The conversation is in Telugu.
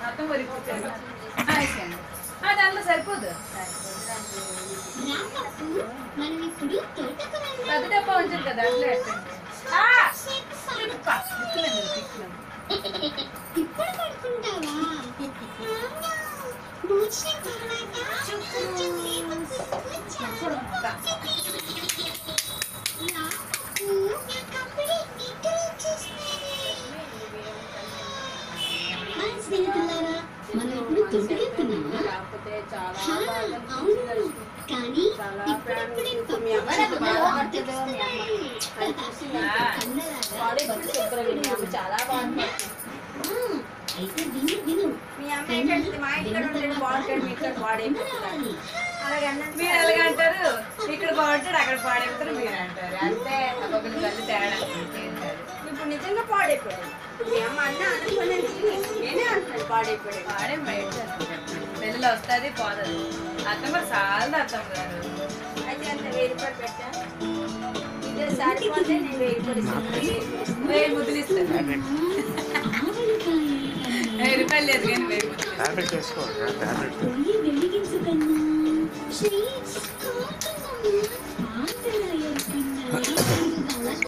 మొత్తం వరిపోతాను దాంట్లో సరిపోదు పెద్ద డబ్బా ఉంచదు కదా అట్లా ఇప్పుడు పడుకుంటావా స్నేహితులారా మనం ఇప్పుడు తొట్టుకెళ్తున్నామా అవును కానీ చాలా బాగుంది అయితే విను విను మీ అమ్మ ఏంటంటే మా ఇంట్లో బాగుంటాడు ఇక్కడ పాడైపోతుంది మీరు ఎలాగ అంటారు ఇక్కడ బాగుంటాడు అక్కడ పాడైపోతారు మీరు అంటారు అంతే ఒక్కొక్కరి తల్లి తేడా ఇప్పుడు నిజంగా పాడైపోయాడు మీ అమ్మ అన్న నేనే అంటాను పాడైపోయాడు పెళ్ళిలో వస్తుంది పోతుంది అత్తమ్మ చాలా అత్తమ్మ గారు అయితే అంత 1000 రూపాయలు పెట్టా ఇదే సరిపోతే నేను 1000 ముద్దులు ఇస్తాను 1000 రూపాయలు లేదు కానీ 1000 ముద్దులు